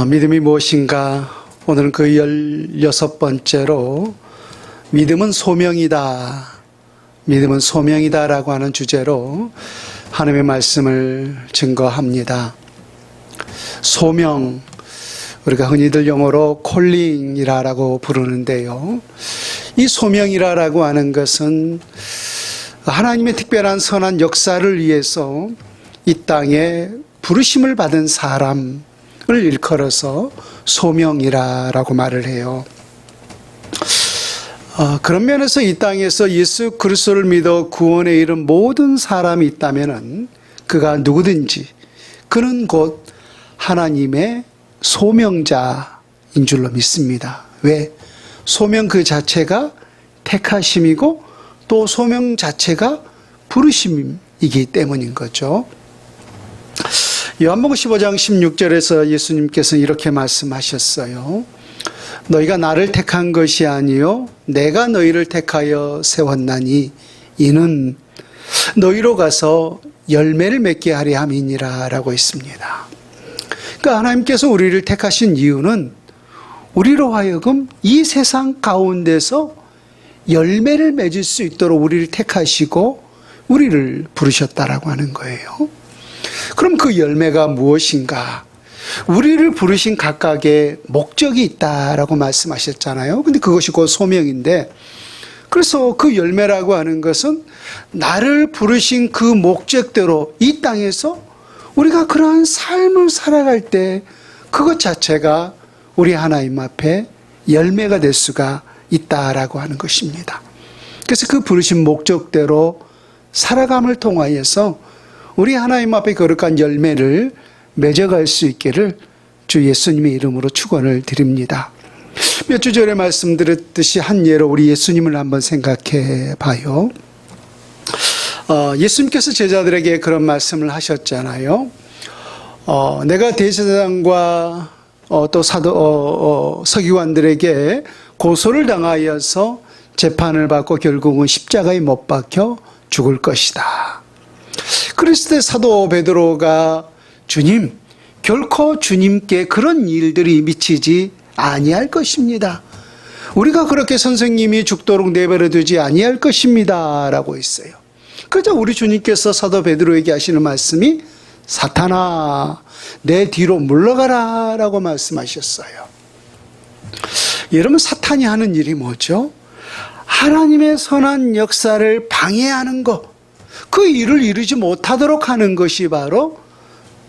믿음이 무엇인가? 오늘은 그 16번째로 믿음은 소명이다. 믿음은 소명이다라고 하는 주제로 하나님의 말씀을 증거합니다. 소명, 우리가 흔히들 영어로 콜링이라고 부르는데요. 이 소명이라고 하는 것은 하나님의 특별한 선한 역사를 위해서 이 땅에 부르심을 받은 사람을 일컬어서 소명이라고 말을 해요. 그런 면에서 이 땅에서 예수 그리스도를 믿어 구원에 이른 모든 사람이 있다면 그가 누구든지 그는 곧 하나님의 소명자인 줄로 믿습니다. 왜? 소명 그 자체가 택하심이고 또 소명 자체가 부르심이기 때문인 거죠. 요한복음 15장 16절에서 예수님께서 이렇게 말씀하셨어요. 너희가 나를 택한 것이 아니요 내가 너희를 택하여 세웠나니 이는 너희로 가서 열매를 맺게 하려 함이니라 라고 했습니다. 그러니까 하나님께서 우리를 택하신 이유는 우리로 하여금 이 세상 가운데서 열매를 맺을 수 있도록 우리를 택하시고 우리를 부르셨다라고 하는 거예요. 그럼 그 열매가 무엇인가? 우리를 부르신 각각의 목적이 있다라고 말씀하셨잖아요. 근데 그것이 곧 소명인데, 그래서 그 열매라고 하는 것은 나를 부르신 그 목적대로 이 땅에서 우리가 그러한 삶을 살아갈 때 그것 자체가 우리 하나님 앞에 열매가 될 수가 있다라고 하는 것입니다. 그래서 그 부르신 목적대로 살아감을 통하여서 우리 하나님 앞에 거룩한 열매를 맺어갈 수 있기를 주 예수님의 이름으로 축원을 드립니다. 몇 주 전에 말씀드렸듯이 한 예로 우리 예수님을 한번 생각해 봐요. 예수님께서 제자들에게 그런 말씀을 하셨잖아요. 내가 대제사장과 또 서기관들에게 고소를 당하여서 재판을 받고 결국은 십자가에 못 박혀 죽을 것이다. 그랬을 때 사도 베드로가 주님, 결코 주님께 그런 일들이 미치지 아니할 것입니다. 우리가 그렇게 선생님이 죽도록 내버려 두지 아니할 것입니다 라고 했어요. 그래서 우리 주님께서 사도 베드로에게 하시는 말씀이 사탄아 내 뒤로 물러가라 라고 말씀하셨어요. 여러분, 사탄이 하는 일이 뭐죠? 하나님의 선한 역사를 방해하는 것, 그 일을 이루지 못하도록 하는 것이 바로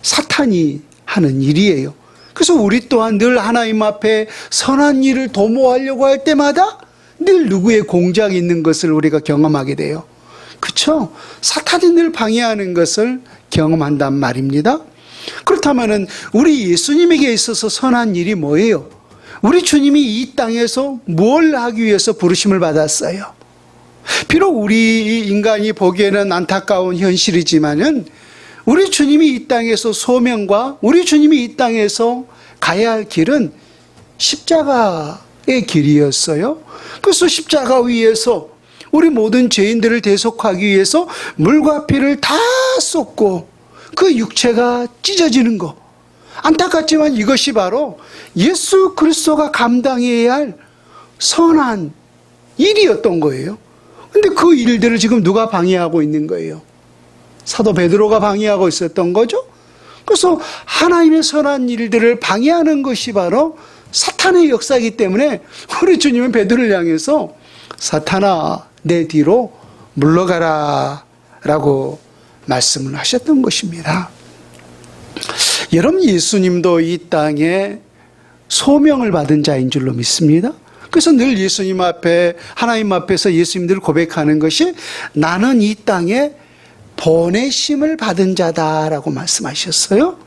사탄이 하는 일이에요. 그래서 우리 또한 늘 하나님 앞에 선한 일을 도모하려고 할 때마다 늘 누구의 공작이 있는 것을 우리가 경험하게 돼요. 그렇죠? 사탄이 늘 방해하는 것을 경험한단 말입니다. 그렇다면 우리 예수님에게 있어서 선한 일이 뭐예요? 우리 주님이 이 땅에서 뭘 하기 위해서 부르심을 받았어요? 비록 우리 인간이 보기에는 안타까운 현실이지만은 우리 주님이 이 땅에서 소명과 우리 주님이 이 땅에서 가야 할 길은 십자가의 길이었어요. 그래서 십자가 위에서 우리 모든 죄인들을 대속하기 위해서 물과 피를 다 쏟고 그 육체가 찢어지는 것. 안타깝지만 이것이 바로 예수 그리스도가 감당해야 할 선한 일이었던 거예요. 근데 그 일들을 지금 누가 방해하고 있는 거예요? 사도 베드로가 방해하고 있었던 거죠. 그래서 하나님의 선한 일들을 방해하는 것이 바로 사탄의 역사이기 때문에 우리 주님은 베드로를 향해서 사탄아 내 뒤로 물러가라 라고 말씀을 하셨던 것입니다. 여러분, 예수님도 이 땅에 소명을 받은 자인 줄로 믿습니다. 그래서 늘 예수님 앞에, 하나님 앞에서 예수님들을 고백하는 것이 나는 이 땅에 보내심을 받은 자다라고 말씀하셨어요.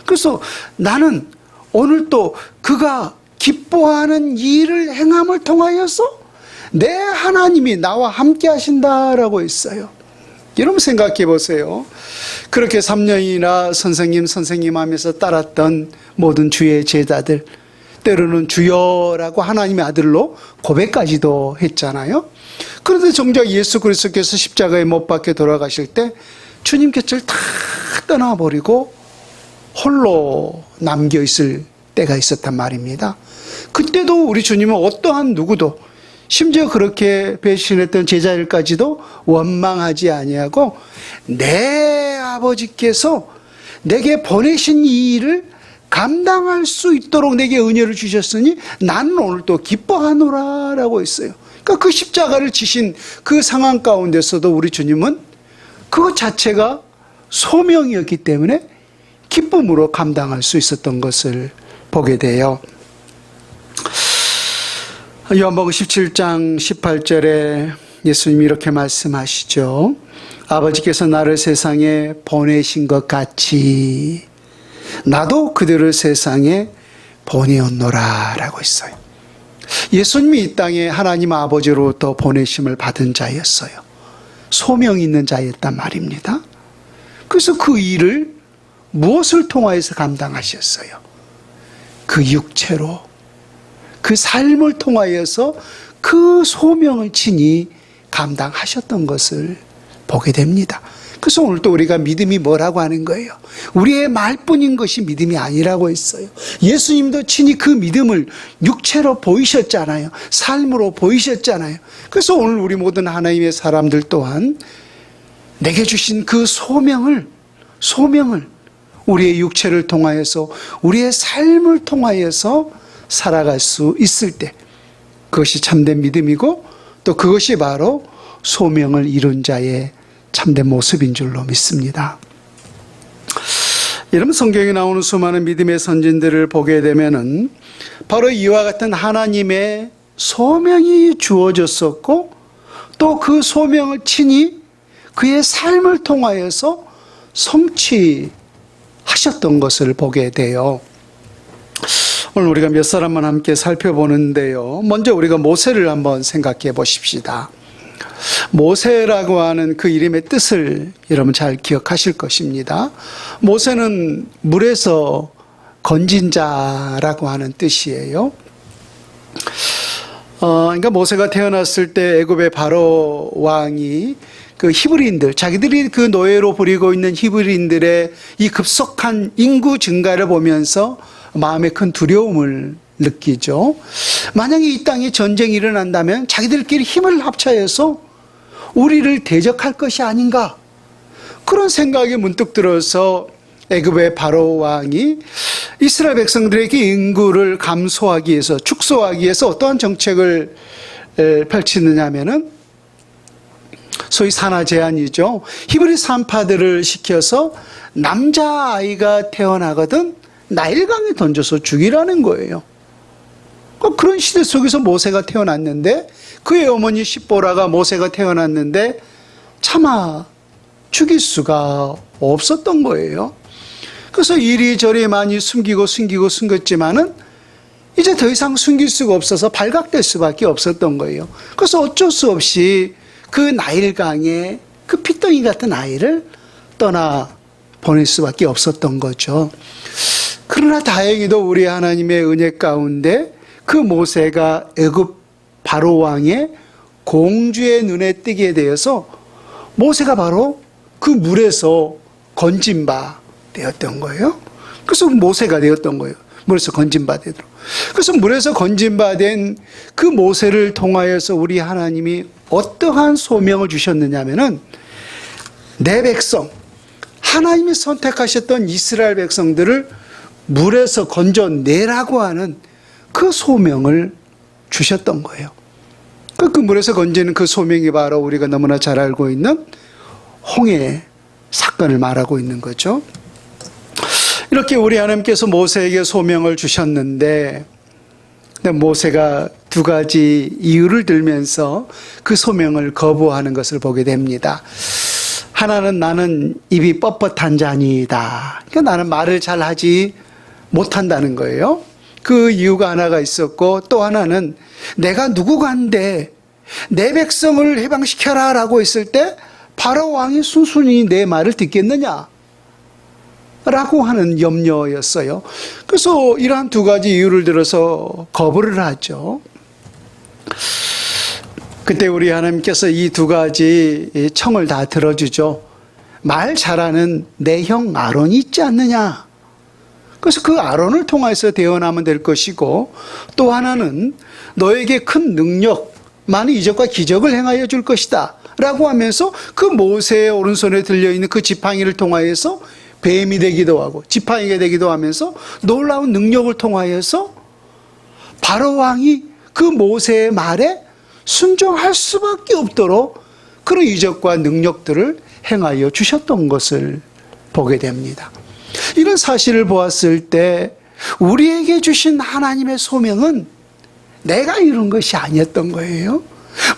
그래서 나는 오늘 또 그가 기뻐하는 일을 행함을 통하여서 내 하나님이 나와 함께 하신다라고 했어요. 여러분 생각해 보세요. 그렇게 3년이나 선생님 하면서 따랐던 모든 주의 제자들, 때로는 주여라고 하나님의 아들로 고백까지도 했잖아요. 그런데 정작 예수 그리스도께서 십자가에 못 박혀 돌아가실 때 주님 곁을 다 떠나버리고 홀로 남겨있을 때가 있었단 말입니다. 그때도 우리 주님은 어떠한 누구도, 심지어 그렇게 배신했던 제자들까지도 원망하지 아니하고 내 아버지께서 내게 보내신 이 일을 감당할 수 있도록 내게 은혜를 주셨으니 나는 오늘 또 기뻐하노라 라고 했어요. 그러니까 그 십자가를 지신 그 상황 가운데서도 우리 주님은 그것 자체가 소명이었기 때문에 기쁨으로 감당할 수 있었던 것을 보게 돼요. 요한복음 17장 18절에 예수님이 이렇게 말씀하시죠. 아버지께서 나를 세상에 보내신 것 같이 나도 그들을 세상에 보내었노라 라고 했어요. 예수님이 이 땅에 하나님 아버지로부터 보내심을 받은 자였어요. 소명이 있는 자였단 말입니다. 그래서 그 일을 무엇을 통하여서 감당하셨어요? 그 육체로, 그 삶을 통하여서 그 소명을 친히 감당하셨던 것을 보게 됩니다. 그래서 오늘 또 우리가 믿음이 뭐라고 하는 거예요? 우리의 말뿐인 것이 믿음이 아니라고 했어요. 예수님도 친히 그 믿음을 육체로 보이셨잖아요. 삶으로 보이셨잖아요. 그래서 오늘 우리 모든 하나님의 사람들 또한 내게 주신 그 소명을 우리의 육체를 통하여서, 우리의 삶을 통하여서 살아갈 수 있을 때 그것이 참된 믿음이고, 또 그것이 바로 소명을 이룬 자의 참된 모습인 줄로 믿습니다. 여러분, 성경에 나오는 수많은 믿음의 선진들을 보게 되면은 바로 이와 같은 하나님의 소명이 주어졌었고, 또 그 소명을 친히 그의 삶을 통하여서 성취하셨던 것을 보게 돼요. 오늘 우리가 몇 사람만 함께 살펴보는데요. 먼저 우리가 모세를 한번 생각해 보십시다. 모세라고 하는 그 이름의 뜻을 여러분 잘 기억하실 것입니다. 모세는 물에서 건진 자라고 하는 뜻이에요. 그러니까 모세가 태어났을 때 애굽의 바로 왕이 그 히브리인들, 자기들이 그 노예로 부리고 있는 히브리인들의 이 급속한 인구 증가를 보면서 마음에 큰 두려움을 느끼죠. 만약에 이 땅에 전쟁이 일어난다면 자기들끼리 힘을 합쳐서 우리를 대적할 것이 아닌가, 그런 생각이 문득 들어서 애굽의 바로 왕이 이스라엘 백성들에게 인구를 감소하기 위해서, 축소하기 위해서 어떠한 정책을 펼치느냐 하면은 소위 산하 제한이죠. 히브리 산파들을 시켜서 남자아이가 태어나거든 나일강에 던져서 죽이라는 거예요. 그런 시대 속에서 모세가 태어났는데, 그의 어머니 십보라가 모세가 태어났는데 차마 죽일 수가 없었던 거예요. 그래서 이리저리 많이 숨겼지만은 이제 더 이상 숨길 수가 없어서 발각될 수밖에 없었던 거예요. 그래서 어쩔 수 없이 그 나일강에 그 핏덩이 같은 아이를 떠나 보낼 수밖에 없었던 거죠. 그러나 다행히도 우리 하나님의 은혜 가운데 그 모세가 애굽 바로 왕의 공주의 눈에 띄게 되어서 모세가 바로 그 물에서 건진 바 되었던 거예요. 그래서 모세가 되었던 거예요. 물에서 건진 바 되도록. 그래서 물에서 건진 바 된 그 모세를 통하여서 우리 하나님이 어떠한 소명을 주셨느냐 하면은, 내 백성, 하나님이 선택하셨던 이스라엘 백성들을 물에서 건져내라고 하는 그 소명을 주셨던 거예요. 그 물에서 건지는 그 소명이 바로 우리가 너무나 잘 알고 있는 홍해 사건을 말하고 있는 거죠. 이렇게 우리 하나님께서 모세에게 소명을 주셨는데, 모세가 두 가지 이유를 들면서 그 소명을 거부하는 것을 보게 됩니다. 하나는 나는 입이 뻣뻣한 자니이다. 그러니까 나는 말을 잘하지 못한다는 거예요. 그 이유가 하나가 있었고, 또 하나는 내가 누구간데 내 백성을 해방시켜라 라고 했을 때 바로 왕이 순순히 내 말을 듣겠느냐 라고 하는 염려였어요. 그래서 이러한 두 가지 이유를 들어서 거부를 하죠. 그때 우리 하나님께서 이 두 가지 청을 다 들어주죠. 말 잘하는 내 형 아론이 있지 않느냐, 그래서 그 아론을 통해서 대언하면 될 것이고, 또 하나는 너에게 큰 능력, 많은 이적과 기적을 행하여 줄 것이다 라고 하면서 그 모세의 오른손에 들려있는 그 지팡이를 통하여서 뱀이 되기도 하고 지팡이가 되기도 하면서 놀라운 능력을 통하여서 바로 왕이 그 모세의 말에 순종할 수밖에 없도록 그런 이적과 능력들을 행하여 주셨던 것을 보게 됩니다. 이런 사실을 보았을 때 우리에게 주신 하나님의 소명은 내가 이룬 것이 아니었던 거예요.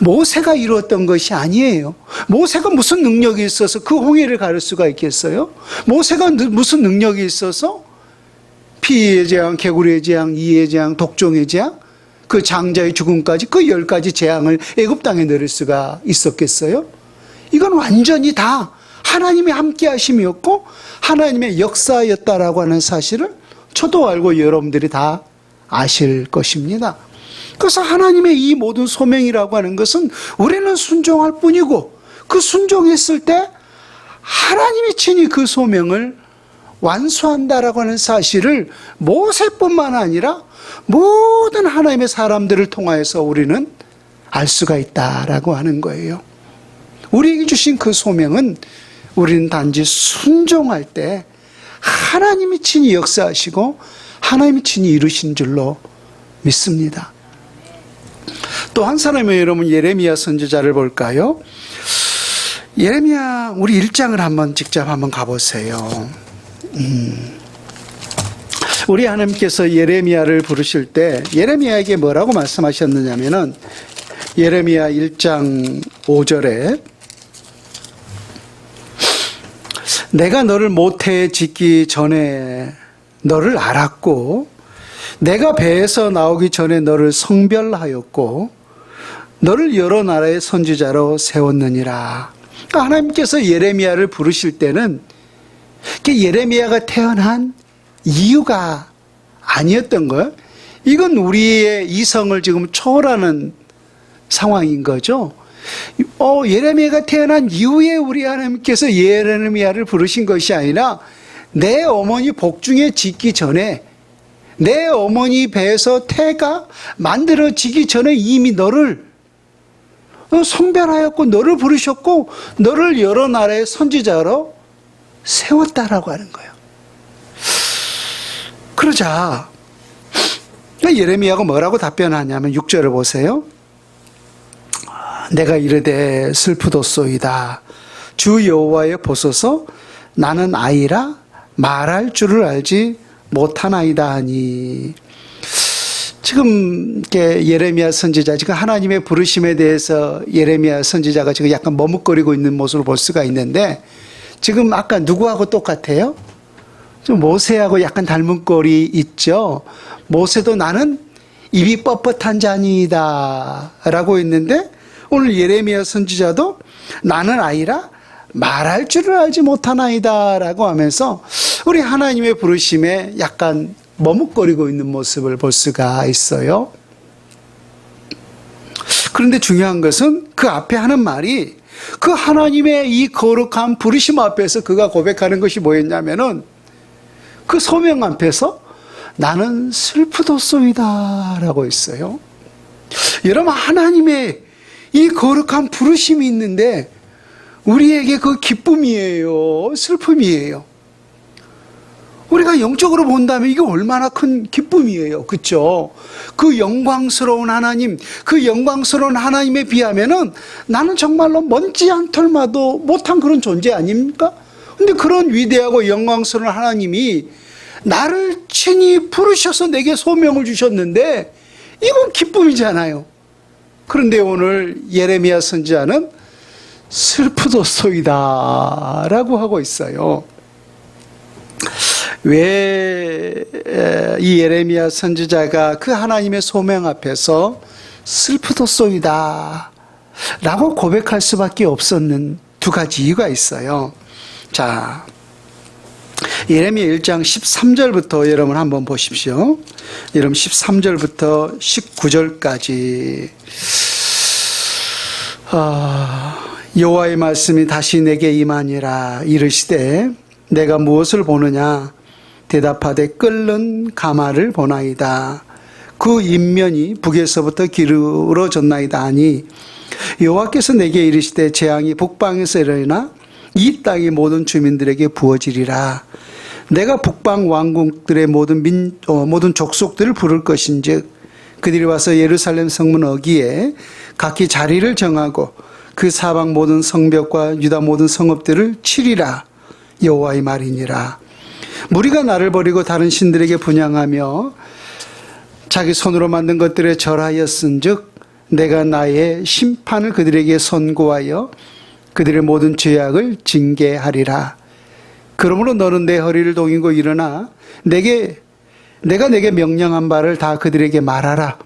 모세가 이루었던 것이 아니에요. 모세가 무슨 능력이 있어서 그 홍해를 가를 수가 있겠어요? 모세가 무슨 능력이 있어서 피의 재앙, 개구리의 재앙, 이의 재앙, 독종의 재앙, 그 장자의 죽음까지 그 10가지 재앙을 애굽 땅에 내릴 수가 있었겠어요? 이건 완전히 다 하나님의 함께 하심이었고 하나님의 역사였다라고 하는 사실을 저도 알고 여러분들이 다 아실 것입니다. 그래서 하나님의 이 모든 소명이라고 하는 것은 우리는 순종할 뿐이고 그 순종했을 때 하나님이 친히 그 소명을 완수한다라고 하는 사실을 모세뿐만 아니라 모든 하나님의 사람들을 통하여서 우리는 알 수가 있다라고 하는 거예요. 우리에게 주신 그 소명은 우리는 단지 순종할 때 하나님이 친히 역사하시고 하나님이 친히 이루신 줄로 믿습니다. 또 한 사람의 여러분 예레미야 선지자를 볼까요? 예레미야 우리 1장을 한번 직접 한번 가보세요. 우리 하나님께서 예레미야를 부르실 때 예레미야에게 뭐라고 말씀하셨느냐면은 예레미야 1장 5절에 내가 너를 모태에 짓기 전에 너를 알았고 내가 배에서 나오기 전에 너를 성별하였고 너를 여러 나라의 선지자로 세웠느니라. 그러니까 하나님께서 예레미야를 부르실 때는 예레미야가 태어난 이유가 아니었던 거예요. 이건 우리의 이성을 지금 초월하는 상황인 거죠. 예레미야가 태어난 이후에 우리 하나님께서 예레미야를 부르신 것이 아니라 내 어머니 복중에 짓기 전에 내 어머니 배에서 태가 만들어지기 전에 이미 너를 성별하였고 너를 부르셨고 너를 여러 나라의 선지자로 세웠다라고 하는 거예요. 그러자 예레미야가 뭐라고 답변하냐면 6절을 보세요. 내가 이르되 슬프도소이다. 주 여호와여 보소서 나는 아이라 말할 줄을 알지 못하나이다 하니. 지금 예레미야 선지자 지금 하나님의 부르심에 대해서 예레미야 선지자가 지금 약간 머뭇거리고 있는 모습을 볼 수가 있는데 지금 아까 누구하고 똑같아요? 좀 모세하고 약간 닮은 꼴이 있죠. 모세도 나는 입이 뻣뻣한 자니이다 라고 했는데 오늘 예레미야 선지자도 나는 아이라 말할 줄을 알지 못하나이다 라고 하면서 우리 하나님의 부르심에 약간 머뭇거리고 있는 모습을 볼 수가 있어요. 그런데 중요한 것은 그 앞에 하는 말이 그 하나님의 이 거룩한 부르심 앞에서 그가 고백하는 것이 뭐였냐면은 그 소명 앞에서 나는 슬프도소이다 라고 했어요. 여러분 하나님의 이 거룩한 부르심이 있는데 우리에게 그 기쁨이에요? 슬픔이에요? 우리가 영적으로 본다면 이게 얼마나 큰 기쁨이에요. 그렇죠? 그 영광스러운 하나님, 그 영광스러운 하나님에 비하면은 나는 정말로 먼지 한 털마도 못한 그런 존재 아닙니까? 근데 그런 위대하고 영광스러운 하나님이 나를 친히 부르셔서 내게 소명을 주셨는데 이건 기쁨이잖아요. 그런데 오늘 예레미야 선지자는 슬프도소이다 라고 하고 있어요. 왜 이 예레미야 선지자가 그 하나님의 소명 앞에서 슬프도소이다 라고 고백할 수밖에 없었는 두 가지 이유가 있어요. 자, 예레미야 1장 13절부터 여러분 한번 보십시오. 여러분 13절부터 19절까지 여호와의 말씀이 다시 내게 임하니라. 이르시되 내가 무엇을 보느냐? 대답하되 끓는 가마를 보나이다. 그 인면이 북에서부터 기울어졌나이다 하니 여호와께서 내게 이르시되 재앙이 북방에서 일어나 이 땅의 모든 주민들에게 부어지리라. 내가 북방 왕국들의 모든 족속들을 부를 것인즉 그들이 와서 예루살렘 성문 어귀에 각기 자리를 정하고 그 사방 모든 성벽과 유다 모든 성읍들을 치리라. 여호와의 말이니라. 무리가 나를 버리고 다른 신들에게 분향하며 자기 손으로 만든 것들에 절하였은즉 내가 나의 심판을 그들에게 선고하여 그들의 모든 죄악을 징계하리라. 그러므로 너는 내 허리를 동이고 일어나 내가 내게 명령한 바를 다 그들에게 말하라.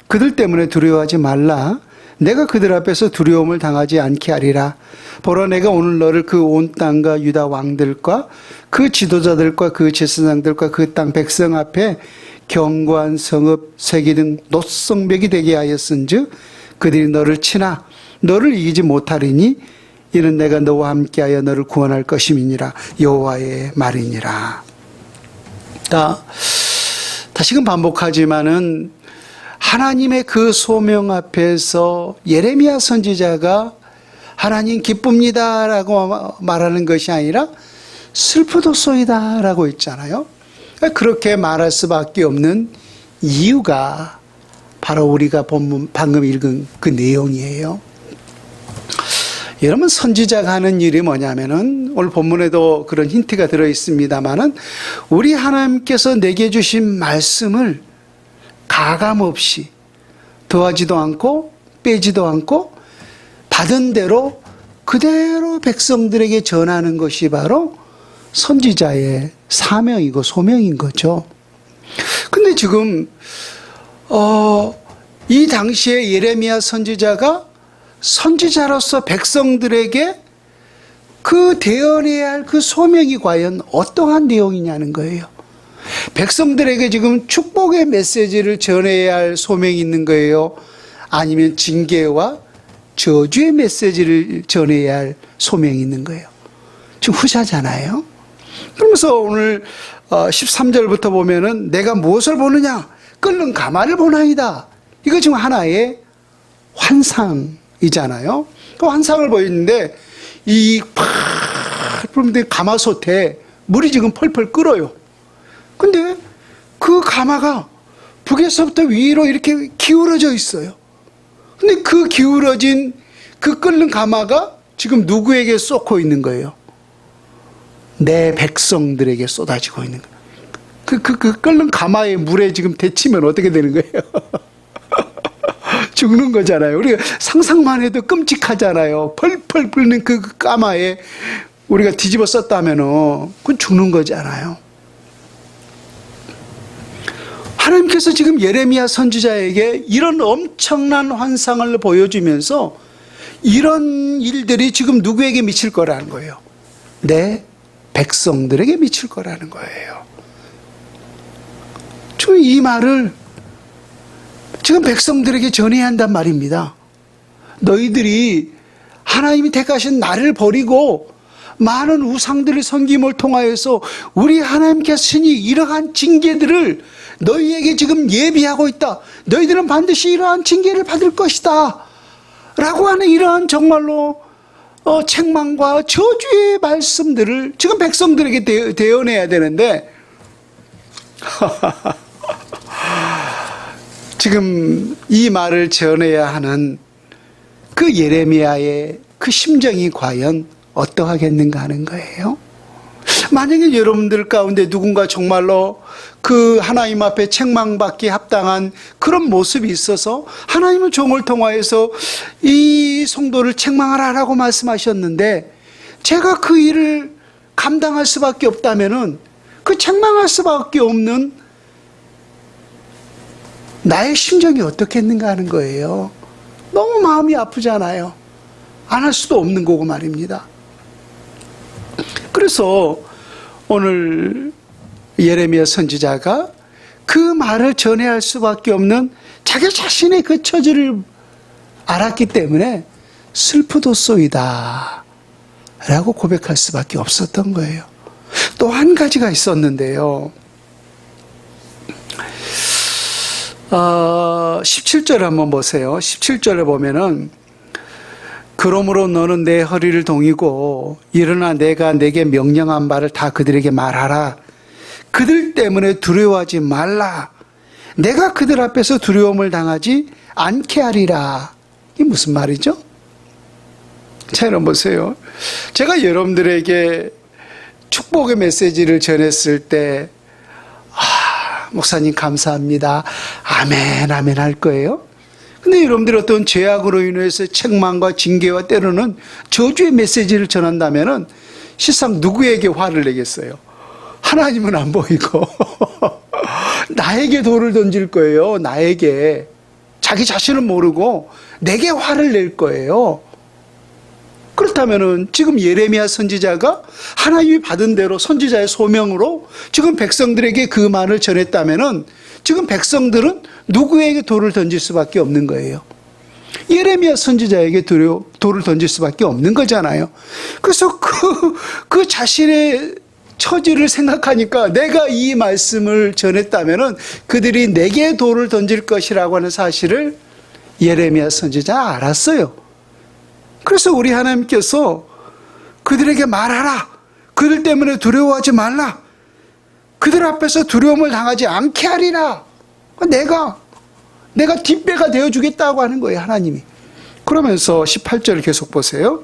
그들 때문에 두려워하지 말라. 내가 그들 앞에서 두려움을 당하지 않게 하리라. 보라, 내가 오늘 너를 그 온 땅과 유다 왕들과 그 지도자들과 그 제사장들과 그 땅 백성 앞에 견고한 성읍, 세기 등 노성벽이 되게 하였은즉 그들이 너를 치나 너를 이기지 못하리니 이는 내가 너와 함께하여 너를 구원할 것임이니라. 여호와의 말이니라. 다시금 반복하지만은 하나님의 그 소명 앞에서 예레미야 선지자가 하나님 기쁩니다라고 말하는 것이 아니라 슬프도소이다라고 있잖아요. 그렇게 말할 수밖에 없는 이유가 바로 우리가 방금 읽은 그 내용이에요. 여러분, 선지자가 하는 일이 뭐냐면은 오늘 본문에도 그런 힌트가 들어 있습니다만은 우리 하나님께서 내게 주신 말씀을 가감없이 더하지도 않고 빼지도 않고 받은 대로 그대로 백성들에게 전하는 것이 바로 선지자의 사명이고 소명인 거죠. 근데 지금 이 당시에 예레미야 선지자가 선지자로서 백성들에게 그 대언해야 할 그 소명이 과연 어떠한 내용이냐는 거예요. 백성들에게 지금 축복의 메시지를 전해야 할 소명이 있는 거예요? 아니면 징계와 저주의 메시지를 전해야 할 소명이 있는 거예요? 지금 후자잖아요. 그러면서 오늘 13절부터 보면은 내가 무엇을 보느냐? 끓는 가마를 보나이다. 이거 지금 하나의 환상이잖아요. 그 환상을 보이는데 이 가마솥에 물이 지금 펄펄 끓어요. 근데 그 가마가 북에서부터 위로 이렇게 기울어져 있어요. 근데 그 기울어진 그 끓는 가마가 지금 누구에게 쏟고 있는 거예요? 내 백성들에게 쏟아지고 있는 거예요. 그 끓는 가마의 물에 지금 데치면 어떻게 되는 거예요? 죽는 거잖아요. 우리가 상상만 해도 끔찍하잖아요. 펄펄 끓는 그 가마에 우리가 뒤집어 썼다면은 그건 죽는 거잖아요. 하나님께서 지금 예레미야 선지자에게 이런 엄청난 환상을 보여주면서 이런 일들이 지금 누구에게 미칠 거라는 거예요? 내 백성들에게 미칠 거라는 거예요. 지금 이 말을 지금 백성들에게 전해야 한단 말입니다. 너희들이 하나님이 택하신 나를 버리고 많은 우상들을 섬김을 통하여서 우리 하나님께서 신이 이러한 징계들을 너희에게 지금 예비하고 있다. 너희들은 반드시 이러한 징계를 받을 것이다. 라고 하는 이러한 정말로 책망과 저주의 말씀들을 지금 백성들에게 대언해야 되는데 지금 이 말을 전해야 하는 그 예레미야의 그 심정이 과연 어떠하겠는가 하는 거예요. 만약에 여러분들 가운데 누군가 정말로 그 하나님 앞에 책망받기 합당한 그런 모습이 있어서 하나님은 종을 통하여서 이 성도를 책망하라라고 말씀하셨는데 제가 그 일을 감당할 수밖에 없다면은 그 책망할 수밖에 없는 나의 심정이 어떻겠는가 하는 거예요. 너무 마음이 아프잖아요. 안 할 수도 없는 거고 말입니다. 그래서 오늘 예레미야 선지자가 그 말을 전해야 할 수밖에 없는 자기 자신의 그 처지를 알았기 때문에 슬프도소이다 라고 고백할 수밖에 없었던 거예요. 또 한 가지가 있었는데요. 17절 한번 보세요. 17절에 보면은 그러므로 너는 내 허리를 동이고 일어나 내가 내게 명령한 바를 다 그들에게 말하라. 그들 때문에 두려워하지 말라. 내가 그들 앞에서 두려움을 당하지 않게 하리라. 이게 무슨 말이죠? 자, 여러분 보세요. 제가 여러분들에게 축복의 메시지를 전했을 때 목사님 감사합니다. 아멘 아멘 할 거예요. 근데 여러분들이 어떤 죄악으로 인해서 책망과 징계와 때로는 저주의 메시지를 전한다면은 실상 누구에게 화를 내겠어요? 하나님은 안 보이고 나에게 돌을 던질 거예요. 나에게. 자기 자신은 모르고 내게 화를 낼 거예요. 그렇다면은 지금 예레미야 선지자가 하나님이 받은 대로 선지자의 소명으로 지금 백성들에게 그 말을 전했다면은 지금 백성들은 누구에게 돌을 던질 수밖에 없는 거예요. 예레미야 선지자에게 돌을 던질 수밖에 없는 거잖아요. 그래서 그 자신의 처지를 생각하니까 내가 이 말씀을 전했다면은 그들이 내게 돌을 던질 것이라고 하는 사실을 예레미야 선지자가 알았어요. 그래서 우리 하나님께서 그들에게 말하라. 그들 때문에 두려워하지 말라. 그들 앞에서 두려움을 당하지 않게 하리라. 내가 뒷배가 되어주겠다고 하는 거예요, 하나님이. 그러면서 18절을 계속 보세요.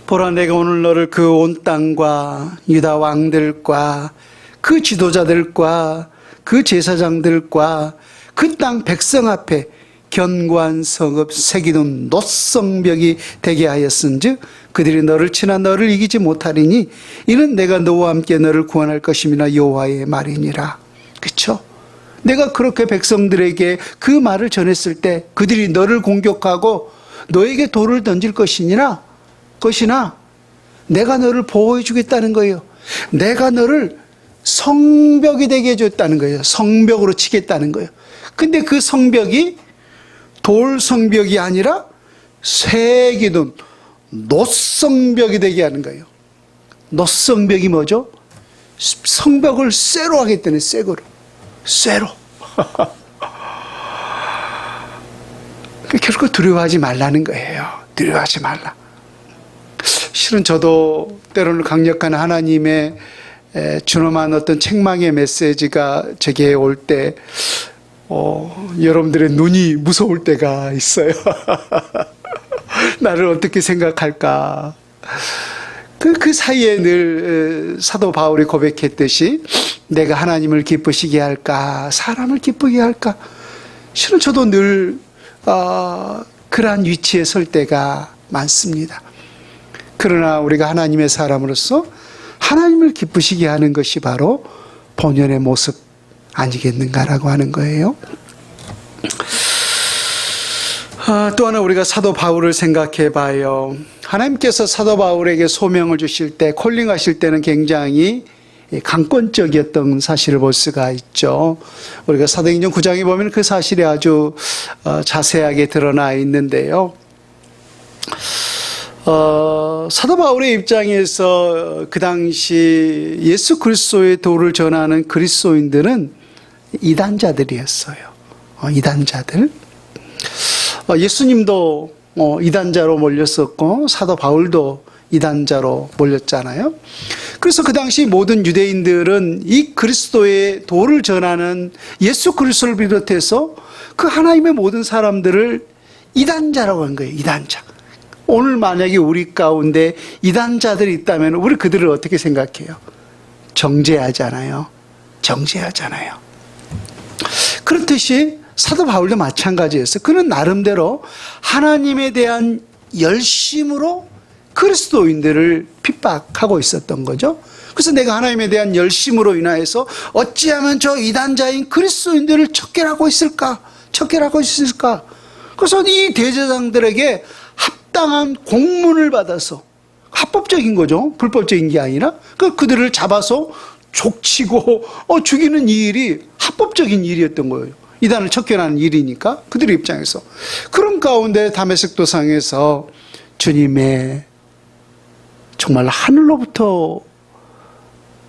보라, 내가 오늘 너를 그 온 땅과 유다 왕들과 그 지도자들과 그 제사장들과 그 땅 백성 앞에 견고한 성읍 새기는 노성벽이 되게 하였은즉 그들이 너를 치나 너를 이기지 못하리니 이는 내가 너와 함께 너를 구원할 것임이나 여호와의 말이니라. 그렇죠? 내가 그렇게 백성들에게 그 말을 전했을 때 그들이 너를 공격하고 너에게 돌을 던질 것이나 내가 너를 보호해 주겠다는 거예요. 내가 너를 성벽이 되게 해줬다는 거예요. 성벽으로 치겠다는 거예요. 근데 그 성벽이 돌 성벽이 아니라 새기둥 노성벽이 되게 하는 거예요. 노성벽이 뭐죠? 성벽을 쇠로 하겠다는 쇠로. 결국 두려워하지 말라는 거예요. 두려워하지 말라. 실은 저도 때로는 강력한 하나님의 준엄한 어떤 책망의 메시지가 제게 올 때 여러분들의 눈이 무서울 때가 있어요. 나를 어떻게 생각할까? 그 사이에 늘 사도 바울이 고백했듯이 내가 하나님을 기쁘시게 할까? 사람을 기쁘게 할까? 실은 저도 늘 그러한 위치에 설 때가 많습니다. 그러나 우리가 하나님의 사람으로서 하나님을 기쁘시게 하는 것이 바로 본연의 모습 아니겠는가라고 하는 거예요. 또 하나 우리가 사도 바울을 생각해 봐요. 하나님께서 사도 바울에게 소명을 주실 때, 콜링하실 때는 굉장히 강권적이었던 사실을 볼 수가 있죠. 우리가 사도행전 9장에 보면 그 사실이 아주 자세하게 드러나 있는데요. 사도 바울의 입장에서 그 당시 예수 그리스도의 도를 전하는 그리스도인들은 이단자들이었어요. 이단자들. 예수님도 이단자로 몰렸었고 사도 바울도 이단자로 몰렸잖아요. 그래서 그 당시 모든 유대인들은 이 그리스도의 도를 전하는 예수 그리스도를 비롯해서 그 하나님의 모든 사람들을 이단자라고 한 거예요. 이단자. 오늘 만약에 우리 가운데 이단자들이 있다면 우리 그들을 어떻게 생각해요? 정죄하잖아요. 그렇듯이 사도 바울도 마찬가지였어요. 그는 나름대로 하나님에 대한 열심으로 그리스도인들을 핍박하고 있었던 거죠. 그래서 내가 하나님에 대한 열심으로 인하여서 어찌하면 저 이단자인 그리스도인들을 척결하고 있을까? 그래서 이 대제사장들에게 합당한 공문을 받아서, 합법적인 거죠. 불법적인 게 아니라 그들을 잡아서 족치고 죽이는 이 일이 합법적인 일이었던 거예요. 이단을 척결하는 일이니까 그들의 입장에서. 그런 가운데 다메섹 도상에서 주님의 정말 하늘로부터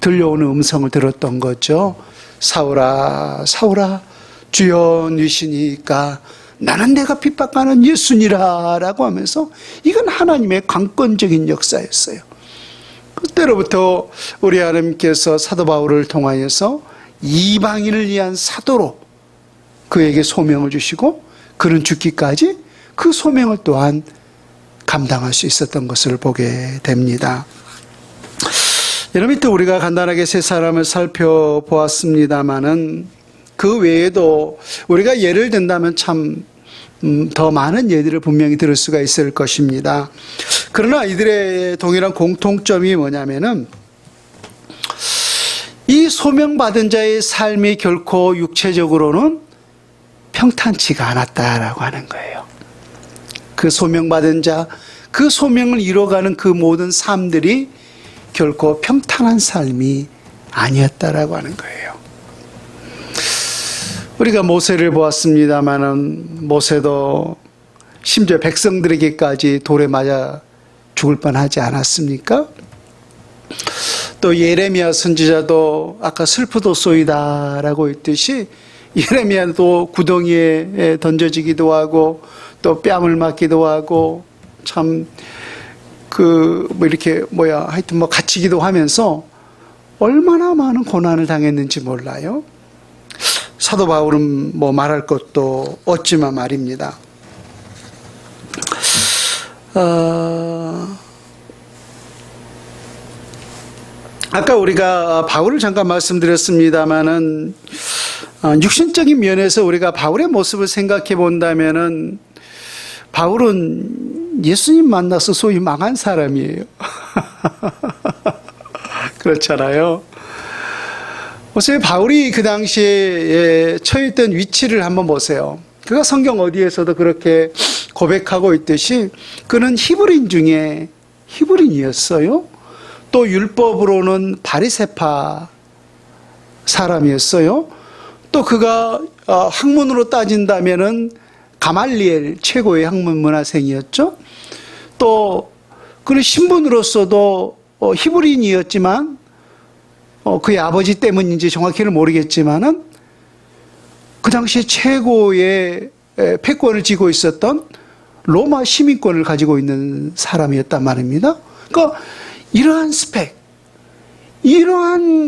들려오는 음성을 들었던 거죠. 사울아, 사울아, 주여 누시니까 나는 내가 핍박하는 예수니라 라고 하면서 이건 하나님의 강권적인 역사였어요. 그때로부터 우리 하나님께서 사도 바울을 통하여서 이방인을 위한 사도로 그에게 소명을 주시고 그는 죽기까지 그 소명을 또한 감당할 수 있었던 것을 보게 됩니다. 여러분, 또 우리가 간단하게 세 사람을 살펴보았습니다마는 그 외에도 우리가 예를 든다면 참 더 많은 예들을 분명히 들을 수가 있을 것입니다. 그러나 이들의 동일한 공통점이 뭐냐면은 이 소명받은 자의 삶이 결코 육체적으로는 평탄치가 않았다라고 하는 거예요. 그 소명받은 자, 그 소명을 이뤄가는 그 모든 삶들이 결코 평탄한 삶이 아니었다라고 하는 거예요. 우리가 모세를 보았습니다마는 모세도 심지어 백성들에게까지 돌에 맞아 죽을 뻔하지 않았습니까? 또 예레미야 선지자도 아까 슬프도소이다라고 했듯이 예레미야도 구덩이에 던져지기도 하고 또 뺨을 맞기도 하고 참 하여튼 갇히기도 하면서 얼마나 많은 고난을 당했는지 몰라요. 사도 바울은 말할 것도 없지만 말입니다. 아까 우리가 바울을 잠깐 말씀드렸습니다마는 육신적인 면에서 우리가 바울의 모습을 생각해 본다면은 바울은 예수님 만나서 소위 망한 사람이에요. 그렇잖아요. 보세요. 바울이 그 당시에 처했던 위치를 한번 보세요. 그가 성경 어디에서도 그렇게 고백하고 있듯이 그는 히브리인 중에 히브리인이었어요. 또 율법으로는 바리새파 사람이었어요. 또 그가 학문으로 따진다면은 가말리엘 최고의 학문 문화생이었죠. 또 그는 신분으로서도 히브리인이었지만 그의 아버지 때문인지 정확히는 모르겠지만은 그 당시에 최고의 패권을 쥐고 있었던 로마 시민권을 가지고 있는 사람이었단 말입니다. 그러니까 이러한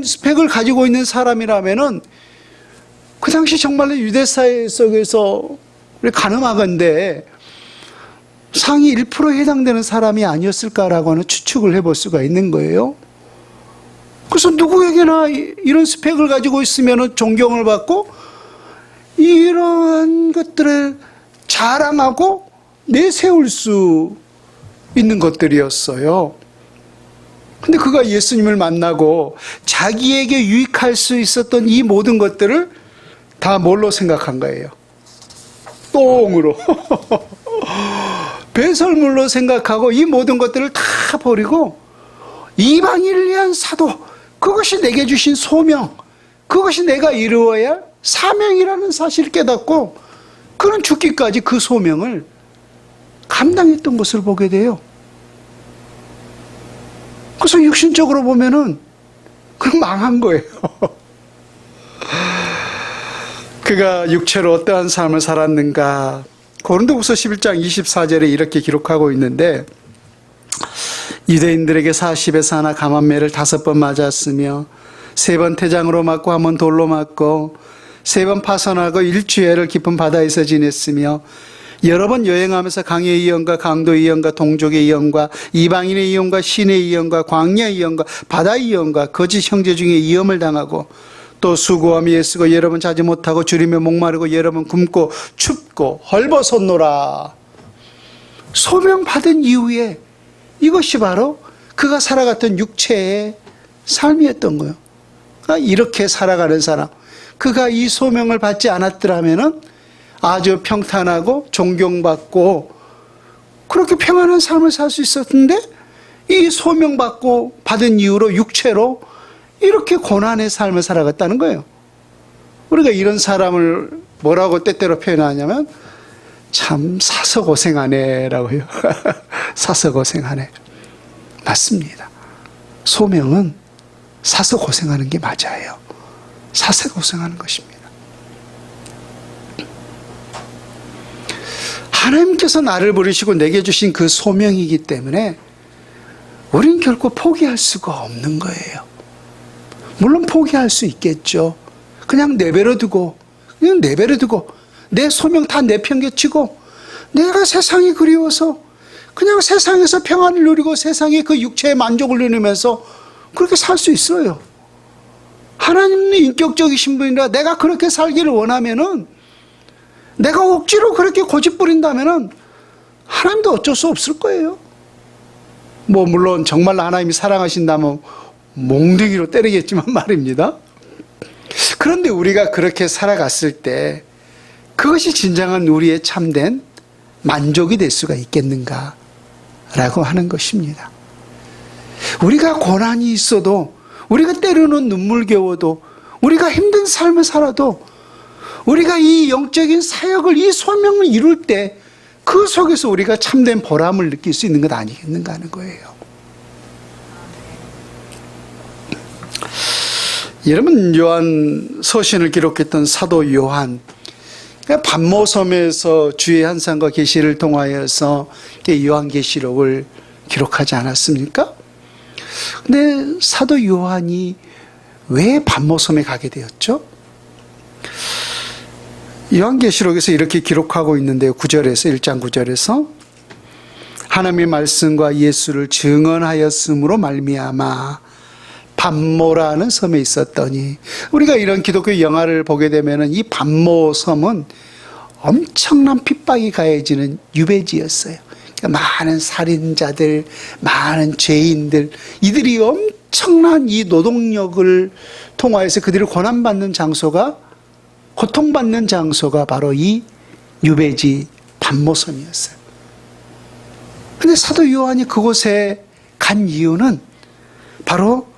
스펙을 가지고 있는 사람이라면은 그 당시 정말로 유대사회 속에서 우리 가늠하건대 상위 1%에 해당되는 사람이 아니었을까라고 하는 추측을 해볼 수가 있는 거예요. 그래서 누구에게나 이런 스펙을 가지고 있으면 존경을 받고 이러한 것들을 자랑하고 내세울 수 있는 것들이었어요. 근데 그가 예수님을 만나고 자기에게 유익할 수 있었던 이 모든 것들을 다 뭘로 생각한 거예요? 똥으로. 배설물로 생각하고 이 모든 것들을 다 버리고 이방인을 위한 사도, 그것이 내게 주신 소명, 그것이 내가 이루어야 할 사명이라는 사실을 깨닫고 그는 죽기까지 그 소명을 감당했던 것을 보게 돼요. 그래서 육신적으로 보면은 그건 망한 거예요. 그가 육체로 어떠한 삶을 살았는가? 고린도후서 11장 24절에 이렇게 기록하고 있는데, 유대인들에게 40에서 하나 감암매를 5번 맞았으며 3번 태장으로 맞고 1번 돌로 맞고 3번 파선하고 일주일을 깊은 바다에서 지냈으며 여러 번 여행하면서 강의 이연과 강도 이연과 동족의 이연과 이방인의 이연과 신의 이연과 광야의 이연과 바다의 이연과 거짓 형제 중에 이염을 당하고 또 수고하며 애쓰고 여러 번 자지 못하고 줄이며 목마르고 여러 번 굶고 춥고 헐벗었노라. 소명받은 이후에 이것이 바로 그가 살아갔던 육체의 삶이었던 거예요. 그러니까 이렇게 살아가는 사람, 그가 이 소명을 받지 않았더라면 아주 평탄하고 존경받고 그렇게 평안한 삶을 살 수 있었는데 이 소명받고 받은 이후로 육체로 이렇게 고난의 삶을 살아갔다는 거예요. 우리가 이런 사람을 뭐라고 때때로 표현하냐면 참 사서 고생하네 라고요. 사서 고생하네. 맞습니다. 소명은 사서 고생하는 게 맞아요. 사서 고생하는 것입니다. 하나님께서 나를 부르시고 내게 주신 그 소명이기 때문에 우리는 결코 포기할 수가 없는 거예요. 물론 포기할 수 있겠죠. 그냥 내버려 두고 내 소명 다 내팽개치고 내가 세상이 그리워서 그냥 세상에서 평안을 누리고 세상의 그 육체의 만족을 누리면서 그렇게 살 수 있어요. 하나님은 인격적이신 분이라 내가 그렇게 살기를 원하면은, 내가 억지로 그렇게 고집부린다면은 하나님도 어쩔 수 없을 거예요. 물론 정말 하나님이 사랑하신다면 몽둥이로 때리겠지만 말입니다. 그런데 우리가 그렇게 살아갔을 때 그것이 진정한 우리의 참된 만족이 될 수가 있겠는가 라고 하는 것입니다. 우리가 고난이 있어도, 우리가 때로는 눈물겨워도, 우리가 힘든 삶을 살아도 우리가 이 영적인 사역을, 이 소명을 이룰 때 그 속에서 우리가 참된 보람을 느낄 수 있는 것 아니겠는가 하는 거예요. 여러분, 요한 서신을 기록했던 사도 요한, 반모섬에서 주의 환상과 계시를 통하여서 요한계시록을 기록하지 않았습니까? 근데 사도 요한이 왜 반모섬에 가게 되었죠? 요한계시록에서 이렇게 기록하고 있는데요. 9절에서 1장 9절에서 하나님의 말씀과 예수를 증언하였으므로 말미암아 반모라는 섬에 있었더니, 우리가 이런 기독교 영화를 보게 되면 이 반모섬은 엄청난 핍박이 가해지는 유배지였어요. 그러니까 많은 살인자들, 많은 죄인들, 이들이 엄청난 이 노동력을 통하여서 그들을 고난받는 장소가, 고통받는 장소가 바로 이 유배지 반모섬이었어요. 그런데 사도 요한이 그곳에 간 이유는 바로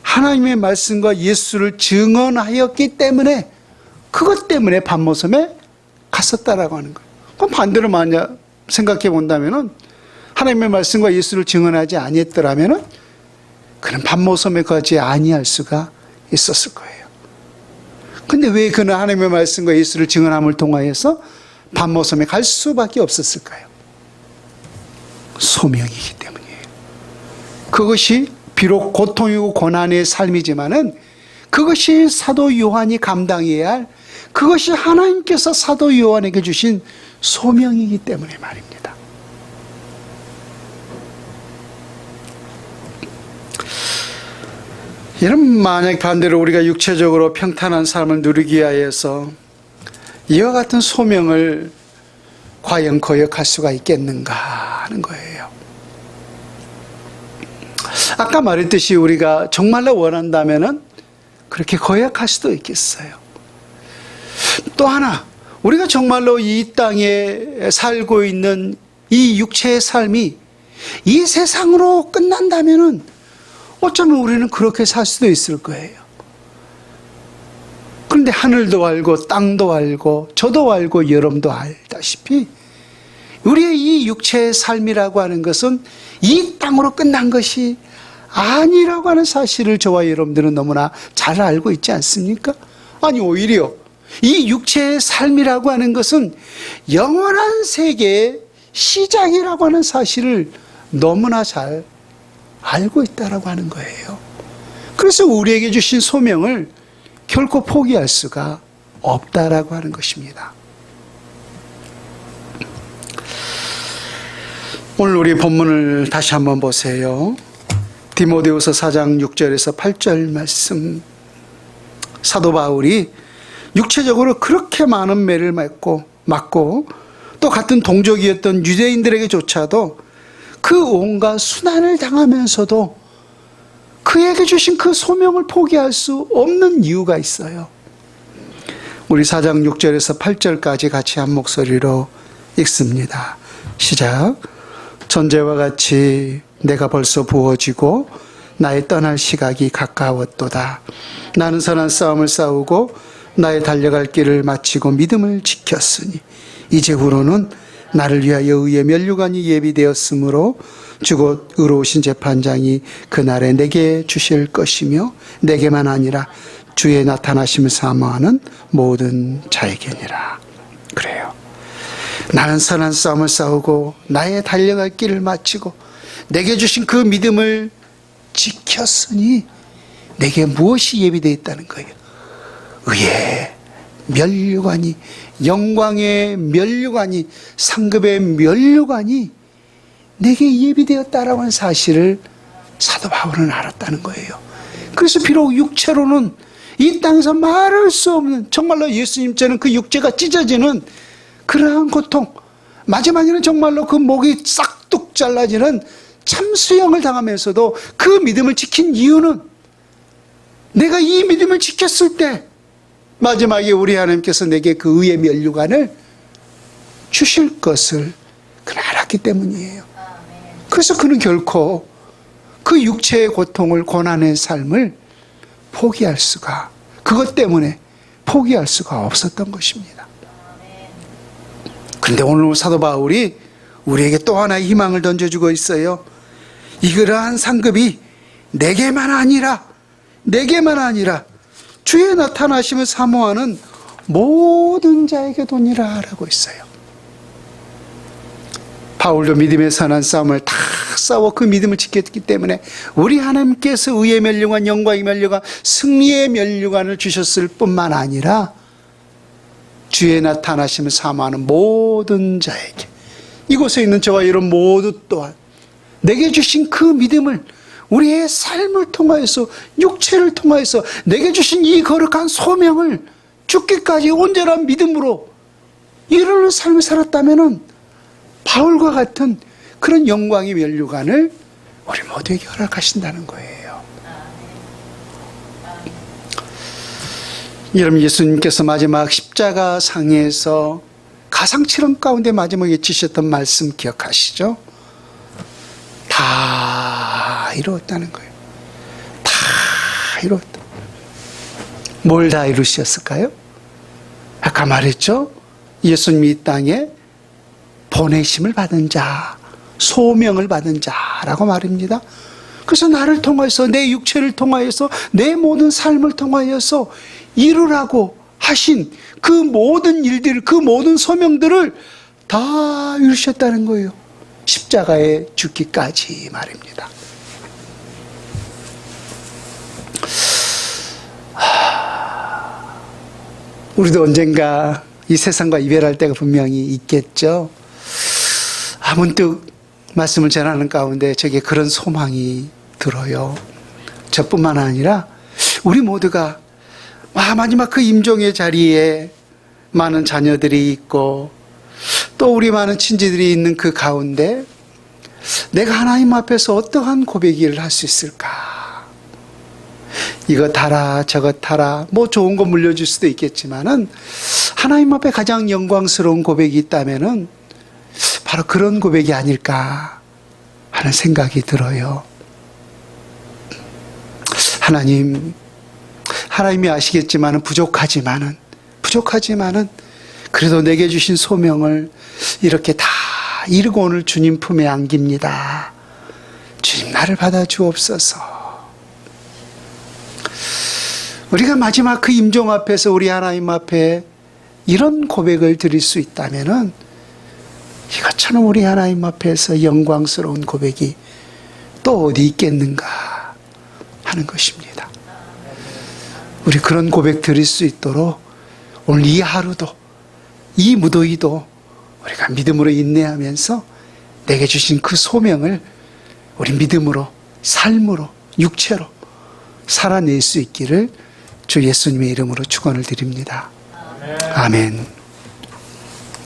하나님의 말씀과 예수를 증언하였기 때문에, 그것 때문에 반모섬에 갔었다라고 하는 거예요. 그럼 반대로 만약 생각해 본다면은, 하나님의 말씀과 예수를 증언하지 아니했더라면은 그는 반모섬에 가지 아니할 수가 있었을 거예요. 근데 왜 그는 하나님의 말씀과 예수를 증언함을 통하여서 반모섬에 갈 수밖에 없었을까요? 소명이기 때문이에요. 그것이 비록 고통이고 고난의 삶이지만은 그것이 사도 요한이 감당해야 할, 그것이 하나님께서 사도 요한에게 주신 소명이기 때문에 말입니다. 여러분, 만약 반대로 우리가 육체적으로 평탄한 삶을 누리기 위하여서 이와 같은 소명을 과연 거역할 수가 있겠는가 하는 거예요. 아까 말했듯이 우리가 정말로 원한다면은 그렇게 거역할 수도 있겠어요. 또 하나, 우리가 정말로 이 땅에 살고 있는 이 육체의 삶이 이 세상으로 끝난다면은 어쩌면 우리는 그렇게 살 수도 있을 거예요. 그런데 하늘도 알고 땅도 알고 저도 알고 여러분도 알다시피 우리의 이 육체의 삶이라고 하는 것은 이 땅으로 끝난 것이 아니라고 하는 사실을 저와 여러분들은 너무나 잘 알고 있지 않습니까? 아니, 오히려 이 육체의 삶이라고 하는 것은 영원한 세계의 시작이라고 하는 사실을 너무나 잘 알고 있다라고 하는 거예요. 그래서 우리에게 주신 소명을 결코 포기할 수가 없다라고 하는 것입니다. 오늘 우리 본문을 다시 한번 보세요. 디모데후서 4장 6절에서 8절 말씀. 사도 바울이 육체적으로 그렇게 많은 매를 맞고 또 같은 동족이었던 유대인들에게조차도 그 온갖 순환을 당하면서도 그에게 주신 그 소명을 포기할 수 없는 이유가 있어요. 우리 4장 6절에서 8절까지 같이 한 목소리로 읽습니다. 시작. 전제와 같이 내가 벌써 부어지고 나의 떠날 시각이 가까웠도다. 나는 선한 싸움을 싸우고 나의 달려갈 길을 마치고 믿음을 지켰으니 이제후로는 나를 위하여 의의 면류관이 예비되었으므로 주곧 의로우신 재판장이 그날에 내게 주실 것이며 내게만 아니라 주의 나타나심을 사모하는 모든 자에게니라. 그래요. 나는 선한 싸움을 싸우고 나의 달려갈 길을 마치고 내게 주신 그 믿음을 지켰으니 내게 무엇이 예비되어 있다는 거예요? 의의 면류관이, 영광의 면류관이, 상급의 면류관이 내게 예비되었다라고 하는 사실을 사도 바울은 알았다는 거예요. 그래서 비록 육체로는 이 땅에서 말할 수 없는, 정말로 예수님처럼 그 육체가 찢어지는 그러한 고통, 마지막에는 정말로 그 목이 싹둑 잘라지는 참수형을 당하면서도 그 믿음을 지킨 이유는 내가 이 믿음을 지켰을 때 마지막에 우리 하나님께서 내게 그 의의 면류관을 주실 것을 그는 알았기 때문이에요. 그래서 그는 결코 그 육체의 고통을, 고난의 삶을 포기할 수가, 그것 때문에 포기할 수가 없었던 것입니다. 그런데 오늘 사도 바울이 우리에게 또 하나의 희망을 던져주고 있어요. 이러한 상급이 내게만 아니라 주의 나타나심을 사모하는 모든 자에게 도니라 라고 있어요. 바울도 믿음의 선한 싸움을 다 싸워 그 믿음을 지켰기 때문에 우리 하나님께서 의의 면류관, 영광의 면류관, 승리의 면류관을 주셨을 뿐만 아니라 주의 나타나심을 사모하는 모든 자에게, 이곳에 있는 저와 여러분 모두 또한 내게 주신 그 믿음을 우리의 삶을 통하여서, 육체를 통하여서 내게 주신 이 거룩한 소명을 죽기까지 온전한 믿음으로 이루는 삶을 살았다면 바울과 같은 그런 영광의 면류관을 우리 모두에게 허락하신다는 거예요. 여러분, 예수님께서 마지막 십자가 상에서 가상칠험 가운데 마지막에 지셨던 말씀 기억하시죠? 다 이루었다는 거예요. 다 이루었다. 뭘 다 이루셨을까요? 아까 말했죠? 예수님이 이 땅에 보내심을 받은 자, 소명을 받은 자라고 말입니다. 그래서 나를 통해서, 내 육체를 통하여서, 내 모든 삶을 통하여서 이루라고 하신 그 모든 일들, 그 모든 소명들을 다 이루셨다는 거예요. 십자가에 죽기까지 말입니다. 우리도 언젠가 이 세상과 이별할 때가 분명히 있겠죠. 문득 말씀을 전하는 가운데 저게 그런 소망이 들어요. 저뿐만 아니라 우리 모두가 마지막 그 임종의 자리에 많은 자녀들이 있고 또 우리 많은 친지들이 있는 그 가운데 내가 하나님 앞에서 어떠한 고백을 할 수 있을까? 이것 하라 저것 하라, 뭐 좋은 거 물려줄 수도 있겠지만은 하나님 앞에 가장 영광스러운 고백이 있다면은 바로 그런 고백이 아닐까 하는 생각이 들어요. 하나님이 아시겠지만은 부족하지만은 그래도 내게 주신 소명을 이렇게 다 이루고 오늘 주님 품에 안깁니다. 주님, 나를 받아주옵소서. 우리가 마지막 그 임종 앞에서 우리 하나님 앞에 이런 고백을 드릴 수 있다면은 이것처럼 우리 하나님 앞에서 영광스러운 고백이 또 어디 있겠는가 하는 것입니다. 우리 그런 고백 드릴 수 있도록 오늘 이 하루도, 이 무더위도 우리가 믿음으로 인내하면서 내게 주신 그 소명을 우리 믿음으로, 삶으로, 육체로 살아낼 수 있기를 주 예수님의 이름으로 축원을 드립니다. 아멘.